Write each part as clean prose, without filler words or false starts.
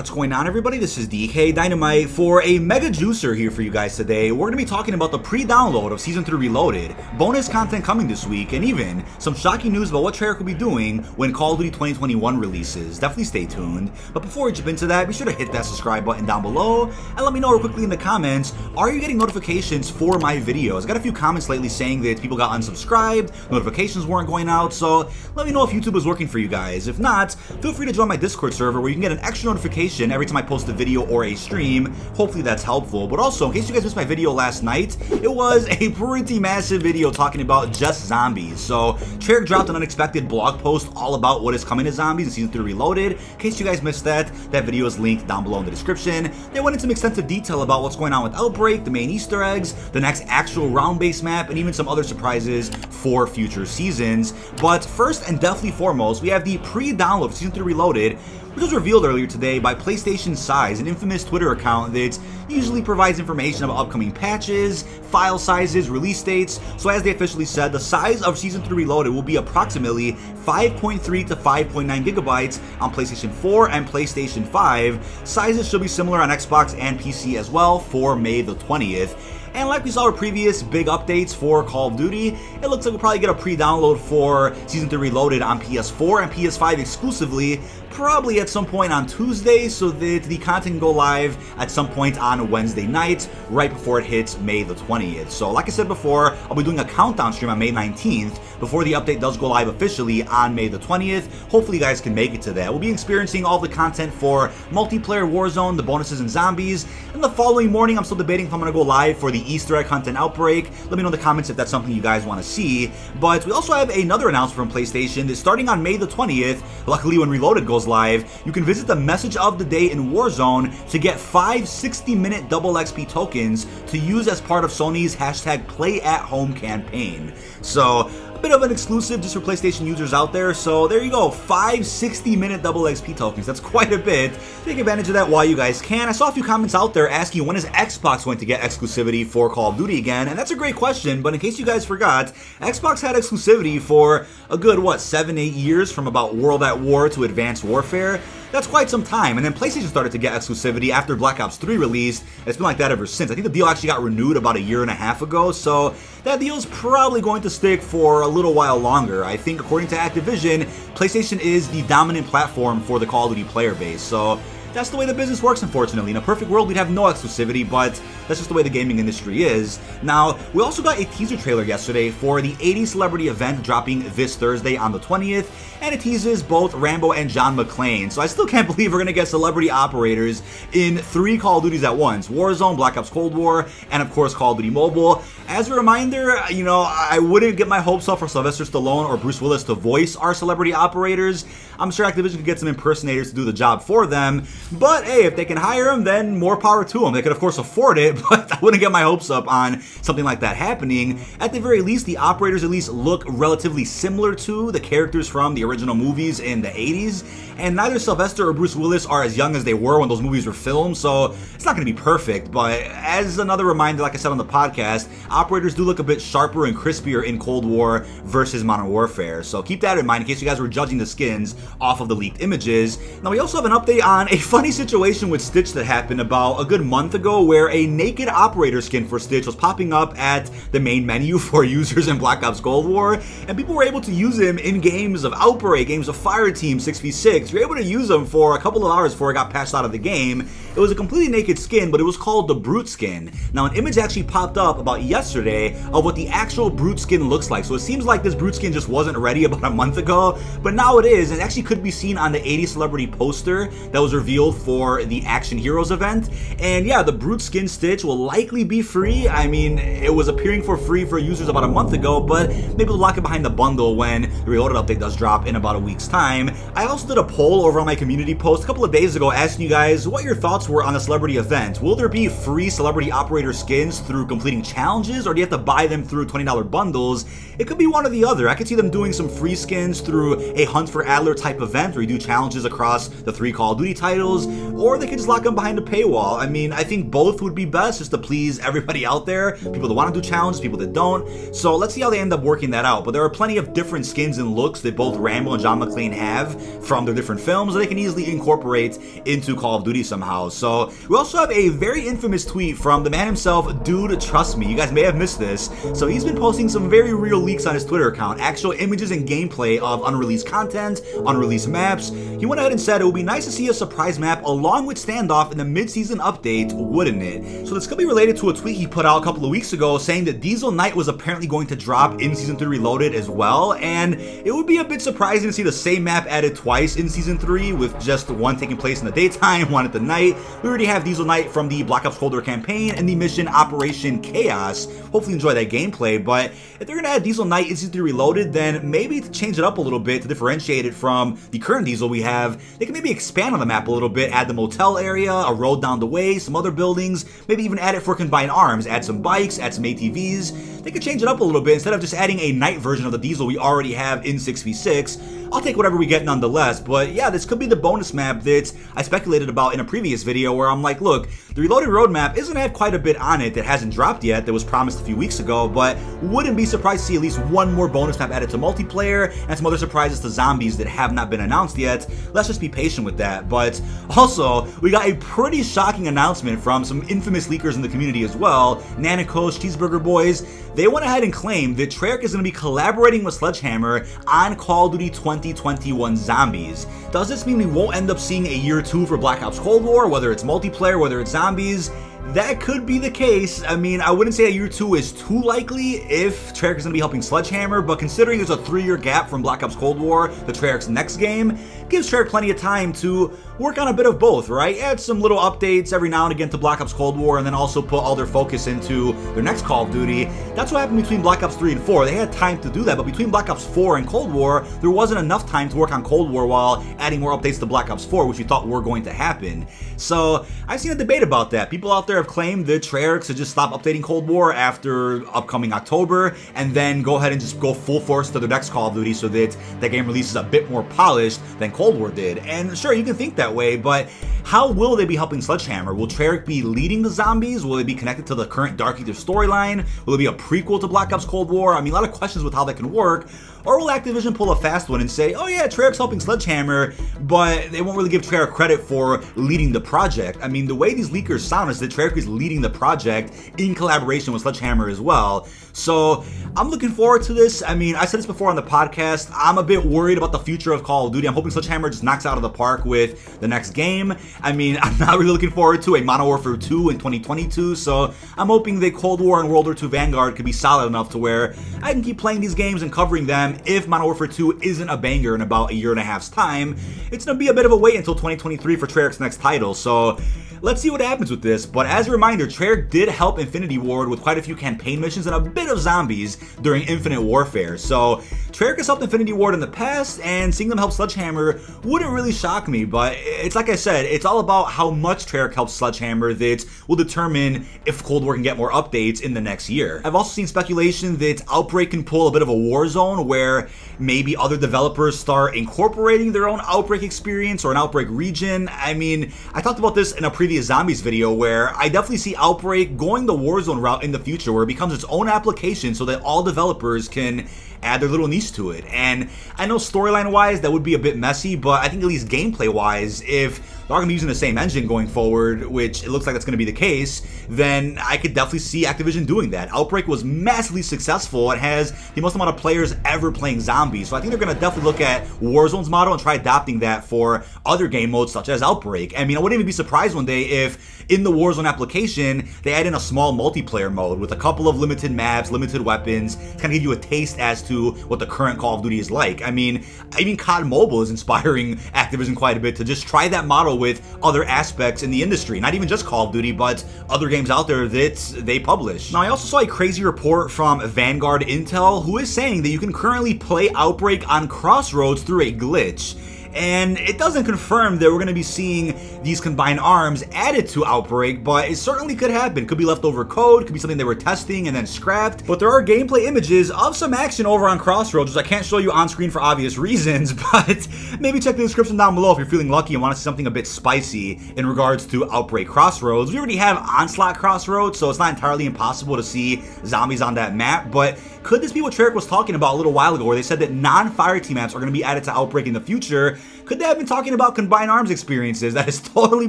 What's going on, everybody? This is dkdynamite for a mega juicer here for you guys today. We're going to be talking about the pre-download of Season 3 Reloaded, bonus content coming this week, and even some shocking news about what Treyarch will be doing when Call of Duty 2021 releases. Definitely stay tuned. But before we jump into that, be sure to hit that subscribe button down below, and let me know real quickly in the comments, are you getting notifications for my videos? I got a few comments lately saying that people got unsubscribed, notifications weren't going out, so let me know if YouTube is working for you guys. If not, feel free to join my Discord server where you can get an extra notification every time I post a video or a stream. Hopefully that's helpful. But also, in case you guys missed my video last night, it was a pretty massive video talking about just zombies. So Treyarch dropped an unexpected blog post all about what is coming to zombies in Season 3 Reloaded. In case you guys missed that video is linked down below in the description. They went into some extensive detail about what's going on with Outbreak, the main Easter eggs, the next actual round-based map, and even some other surprises for future seasons. But first and definitely foremost, we have the pre-download of Season 3 Reloaded, which was revealed earlier today by PlayStation Size, an infamous Twitter account that usually provides information about upcoming patches, file sizes, release dates. So as they officially said, the size of Season 3 Reloaded will be approximately 5.3 to 5.9 gigabytes on PlayStation 4 and PlayStation 5. Sizes should be similar on Xbox and PC as well for May the 20th. And like we saw with previous big updates for Call of Duty, it looks like we'll probably get a pre-download for Season 3 Reloaded on PS4 and PS5 exclusively, probably at some point on Tuesday, so that the content can go live at some point on Wednesday night, right before it hits May the 20th. So like I said before, I'll be doing a countdown stream on May 19th, before the update does go live officially on May the 20th. Hopefully you guys can make it to that. We'll be experiencing all the content for multiplayer Warzone, the bonuses and zombies, and the following morning I'm still debating if I'm going to go live for the Easter egg hunt and Outbreak. Let me know in the comments if that's something you guys want to see. But we also have another announcement from PlayStation that starting on May the 20th, luckily when Reloaded goes live, you can visit the message of the day in Warzone to get 5 60-minute double XP tokens to use as part of Sony's #PlayAtHome campaign. So bit of an exclusive just for PlayStation users out there. So there you go, 5 60-minute double XP tokens. That's quite a bit. Take advantage of that while you guys can. I saw a few comments out there asking when is Xbox going to get exclusivity for Call of Duty again, and that's a great question. But in case you guys forgot, Xbox had exclusivity for a good 7-8 years, from about World at War to Advanced Warfare. That's quite some time. And then PlayStation started to get exclusivity after Black Ops 3 released. It's been like that ever since. I think the deal actually got renewed about 1.5 years ago, so that deal is probably going to stick for a little while longer. I think according to Activision, PlayStation is the dominant platform for the Call of Duty player base, so that's the way the business works, unfortunately. In a perfect world, we'd have no exclusivity, but that's just the way the gaming industry is. Now, we also got a teaser trailer yesterday for the 80 Celebrity event dropping this Thursday on the 20th, and it teases both Rambo and John McClane. So I still can't believe we're going to get celebrity operators in 3 Call of Duties at once: Warzone, Black Ops Cold War, and of course Call of Duty Mobile. As a reminder, I wouldn't get my hopes up for Sylvester Stallone or Bruce Willis to voice our celebrity operators. I'm sure Activision could get some impersonators to do the job for them. But hey, if they can hire them, then more power to them. They could of course afford it, but I wouldn't get my hopes up on something like that happening. At the very least, the operators at least look relatively similar to the characters from the original movies in the 80s. And neither Sylvester or Bruce Willis are as young as they were when those movies were filmed, so it's not going to be perfect. But as another reminder, like I said on the podcast, operators do look a bit sharper and crispier in Cold War versus Modern Warfare. So keep that in mind in case you guys were judging the skins off of the leaked images. Now we also have an update on a funny situation with Stitch that happened about a good month ago, where a naked operator skin for Stitch was popping up at the main menu for users in Black Ops Cold War, and people were able to use him in games of Outbreak, games of Fireteam 6v6. You're able to use him for a couple of hours before it got patched out of the game. It was a completely naked skin, but it was called the Brute skin. Now an image actually popped up about yesterday of what the actual Brute skin looks like. So it seems like this Brute skin just wasn't ready about a month ago, but now it is, and it actually could be seen on the 80 Celebrity poster that was revealed for the Action Heroes event. And yeah, the Brute skin Stitch will likely be free. I mean, it was appearing for free for users about a month ago, but maybe we'll lock it behind the bundle when the Reloaded update does drop in about a week's time. I also did a poll over on my community post a couple of days ago asking you guys what your thoughts were on the celebrity event. Will there be free celebrity operator skins through completing challenges, or do you have to buy them through $20 bundles? It could be one or the other. I could see them doing some free skins through a Hunt for Adler type event where you do challenges across the 3 Call of Duty titles, titles, or they could just lock them behind a paywall. I mean, I think both would be best just to please everybody out there, people that want to do challenges, people that don't. So let's see how they end up working that out. But there are plenty of different skins and looks that both Rambo and John McClane have from their different films that they can easily incorporate into Call of Duty somehow. So we also have a very infamous tweet from the man himself, Dude Trust Me. You guys may have missed this. So he's been posting some very real leaks on his Twitter account, actual images and gameplay of unreleased content, unreleased maps. He went ahead and said it would be nice to see a surprise map along with Standoff in the mid-season update, wouldn't it? So this could be related to a tweet he put out a couple of weeks ago saying that Diesel Night was apparently going to drop in Season 3 Reloaded as well, and it would be a bit surprising to see the same map added twice in Season 3 with just one taking place in the daytime, one at the night. We already have Diesel Night from the Black Ops Cold War campaign and the mission Operation Chaos. Hopefully enjoy that gameplay, but if they're going to add Diesel Night in Season 3 Reloaded, then maybe to change it up a little bit to differentiate it from the current Diesel we have, they can maybe expand on the map a little bit, add the motel area, a road down the way, some other buildings, maybe even add it for combined arms, add some bikes, add some ATVs. They could change it up a little bit instead of just adding a night version of the Diesel we already have in 6v6. I'll take whatever we get nonetheless, but yeah, this could be the bonus map that I speculated about in a previous video where I'm like, look, the Reloaded roadmap isn't have quite a bit on it that hasn't dropped yet, that was promised a few weeks ago, but wouldn't be surprised to see at least one more bonus map added to multiplayer and some other surprises to zombies that have not been announced yet. Let's just be patient with that. But also, we got a pretty shocking announcement from some infamous leakers in the community as well, Nanakos, Cheeseburger Boys. They went ahead and claimed that Treyarch is going to be collaborating with Sledgehammer on Call of Duty 2021 Zombies. Does this mean we won't end up seeing a year 2 for Black Ops Cold War, whether it's multiplayer, whether it's zombies? That could be the case. I mean, I wouldn't say a year 2 is too likely if Treyarch is going to be helping Sledgehammer, but considering there's a 3-year gap from Black Ops Cold War to Treyarch's next game, gives Treyarch plenty of time to work on a bit of both, right? Add some little updates every now and again to Black Ops Cold War, and then also put all their focus into their next Call of Duty. That's what happened between Black Ops 3 and 4. They had time to do that, but between Black Ops 4 and Cold War, there wasn't enough time to work on Cold War while adding more updates to Black Ops 4, which we thought were going to happen. So I've seen a debate about that. People out there have claimed that Treyarch should just stop updating Cold War after upcoming October, and then go ahead and just go full force to the next Call of Duty so that that game releases a bit more polished than Cold War did. And sure, you can think that way, but how will they be helping Sledgehammer? Will Treyarch be leading the zombies? Will it be connected to the current Dark Ether storyline? Will it be a prequel to Black Ops Cold War? I mean, a lot of questions with how that can work. Or will Activision pull a fast one and say, oh yeah, Treyarch's helping Sledgehammer, but they won't really give Treyarch credit for leading the project? I mean, the way these leakers sound is that Treyarch is leading the project in collaboration with Sledgehammer as well. So I'm looking forward to this. I mean, I said this before on the podcast, I'm a bit worried about the future of Call of Duty. I'm hoping Sledgehammer just knocks out of the park with the next game. I mean, I'm not really looking forward to a Modern Warfare 2 in 2022, so I'm hoping that Cold War and World War II Vanguard could be solid enough to where I can keep playing these games and covering them. If Modern Warfare 2 isn't a banger in about a year and a half's time, it's going to be a bit of a wait until 2023 for Treyarch's next title. So let's see what happens with this. But as a reminder, Treyarch did help Infinity Ward with quite a few campaign missions and a bit of zombies during Infinite Warfare. So Treyarch has helped Infinity Ward in the past, and seeing them help Sledgehammer wouldn't really shock me. But it's like I said, it's all about how much Treyarch helps Sledgehammer that will determine if Cold War can get more updates in the next year. I've also seen speculation that Outbreak can pull a bit of a Warzone where maybe other developers start incorporating their own Outbreak experience or an Outbreak region. I mean, I talked about this in a previous Zombies video where I definitely see Outbreak going the Warzone route in the future where it becomes its own application so that all developers can add their little niche to it. And I know storyline wise that would be a bit messy, but I think at least gameplay wise, if they're going to be using the same engine going forward, which it looks like that's going to be the case, then I could definitely see Activision doing that. Outbreak was massively successful. It has the most amount of players ever playing zombies, so I think they're going to definitely look at Warzone's model and try adopting that for other game modes such as Outbreak. I mean, I wouldn't even be surprised one day if in the Warzone application they add in a small multiplayer mode with a couple of limited maps, limited weapons, to kind of give you a taste as to what the current Call of Duty is like. I mean, even COD Mobile is inspiring Activision quite a bit to just try that model with other aspects in the industry, not even just Call of Duty, but other games out there that they publish. Now, I also saw a crazy report from Vanguard Intel who is saying that you can currently play Outbreak on Crossroads through a glitch. and it doesn't confirm that we're going to be seeing these combined arms added to Outbreak, but it certainly could happen. Could be leftover code, could be something they were testing and then scrapped. But there are gameplay images of some action over on Crossroads, which I can't show you on screen for obvious reasons, but maybe check the description down below if you're feeling lucky and want to see something a bit spicy in regards to Outbreak Crossroads. We already have Onslaught Crossroads, so it's not entirely impossible to see zombies on that map, but could this be what Treyarch was talking about a little while ago, where they said that non-fire team maps are going to be added to Outbreak in the future? Could they have been talking about combined arms experiences? That is totally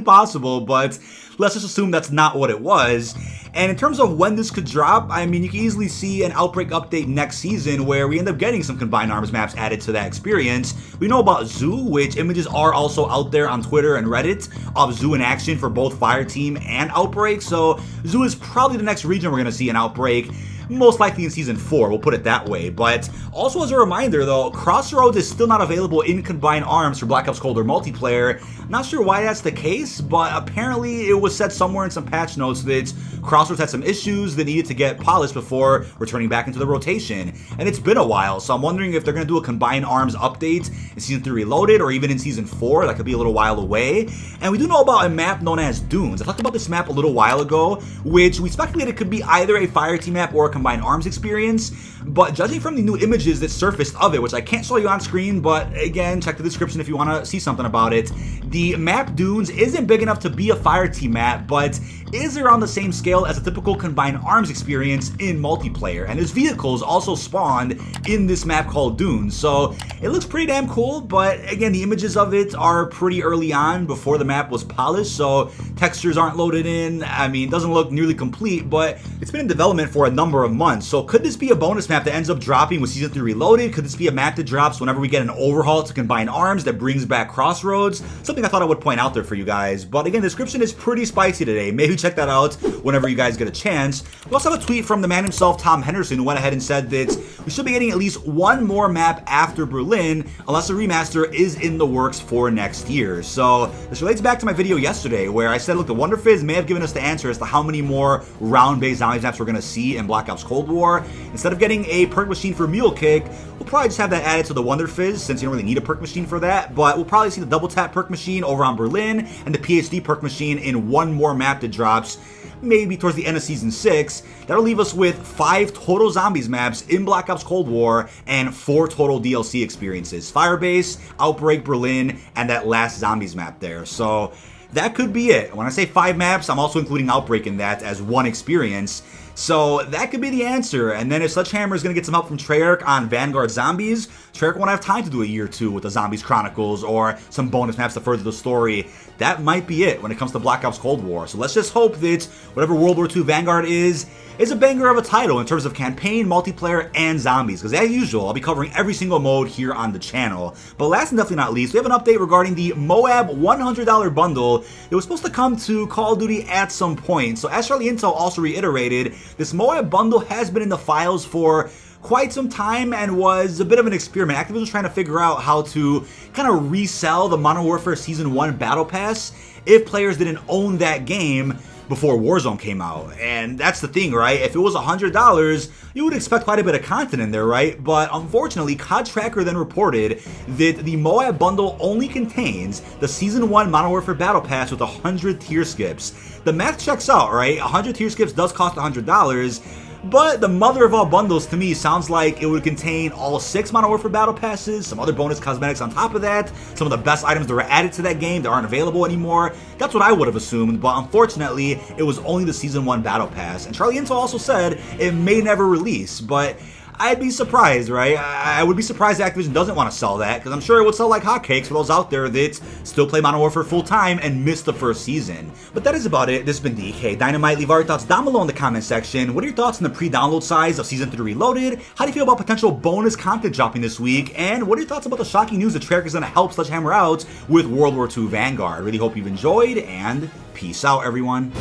possible, but let's just assume that's not what it was. And in terms of when this could drop, I mean, you can easily see an Outbreak update next season where we end up getting some combined arms maps added to that experience. We know about Zoo, which images are also out there on Twitter and Reddit of Zoo in action for both Fire Team and Outbreak, so Zoo is probably the next region we're going to see an Outbreak. Most likely in Season 4, we'll put it that way. But also as a reminder though, Crossroads is still not available in combined arms for Black Ops Cold War multiplayer. Not sure why that's the case, but apparently it was said somewhere in some patch notes that Crossroads had some issues that needed to get polished before returning back into the rotation. And it's been a while, so I'm wondering if they're going to do a combined arms update in Season 3 Reloaded or even in Season 4. That could be a little while away. And we do know about a map known as Dunes. I talked about this map a little while ago, which we speculated could be either a Fire Team map or a combined arms experience, but judging from the new images that surfaced of it, which I can't show you on screen, but again, check the description if you want to see something about it, the map Dunes isn't big enough to be a Fire Team map, but is around the same scale as a typical combined arms experience in multiplayer, and there's vehicles also spawned in this map called Dunes, so it looks pretty damn cool. But again, the images of it are pretty early on before the map was polished, so textures aren't loaded in. I mean, it doesn't look nearly complete, but it's been in development for a number of months. So could this be a bonus map that ends up dropping with Season 3 Reloaded? Could this be a map that drops whenever we get an overhaul to combine arms that brings back Crossroads? Something I thought I would point out there for you guys. But again, the description is pretty spicy today. Maybe check that out whenever you guys get a chance. We also have a tweet from the man himself, Tom Henderson, who went ahead and said that we should be getting at least one more map after Berlin, unless a remaster is in the works for next year. So this relates back to my video yesterday where I said, look, the Wonder Fizz may have given us the answer as to how many more round-based zombies maps we're going to see in Black Ops Cold War. Instead of getting a perk machine for Mule Kick, we'll probably just have that added to the Wonder Fizz, since you don't really need a perk machine for that, but we'll probably see the double tap perk machine over on Berlin and the PhD perk machine in one more map that drops maybe towards the end of Season 6. That'll leave us with 5 total zombies maps in Black Ops Cold War and 4 total DLC experiences: Firebase, Outbreak, Berlin, and that last zombies map there. So that could be it. When I say 5 maps, I'm also including Outbreak in that as one experience. So that could be the answer. And then if Sledgehammer is going to get some help from Treyarch on Vanguard Zombies, Treyarch won't have time to do a year 2 with the Zombies Chronicles or some bonus maps to further the story. That might be it when it comes to Black Ops Cold War. So let's just hope that whatever World War II Vanguard is a banger of a title in terms of campaign, multiplayer, and zombies. Because as usual, I'll be covering every single mode here on the channel. But last and definitely not least, we have an update regarding the MOAB $100 bundle that was supposed to come to Call of Duty at some point. So as Charlie Intel also reiterated, this MOAB bundle has been in the files for quite some time and was a bit of an experiment. Activision was trying to figure out how to kind of resell the Modern Warfare Season 1 Battle Pass if players didn't own that game before Warzone came out. And that's the thing, right? If it was $100, you would expect quite a bit of content in there, right? But unfortunately, COD Tracker then reported that the MOAB bundle only contains the Season 1 Modern Warfare Battle Pass with 100 tier skips. The math checks out, right? 100 tier skips does cost $100, but the mother of all bundles to me sounds like it would contain all 6 Modern Warfare Battle Passes, some other bonus cosmetics on top of that, some of the best items that were added to that game that aren't available anymore. That's what I would have assumed, but unfortunately, it was only the Season 1 Battle Pass. And Charlie Intel also said it may never release, but I'd be surprised, right? I would be surprised Activision doesn't want to sell that, because I'm sure it would sell like hotcakes for those out there that still play Modern Warfare full time and missed the first season. But that is about it. This has been dkdynamite. Leave all your thoughts down below in the comment section. What are your thoughts on the pre-download size of Season 3 Reloaded? How do you feel about potential bonus content dropping this week? And what are your thoughts about the shocking news that Treyarch is going to help Sledgehammer out with World War II Vanguard? Really hope you've enjoyed, and peace out, everyone.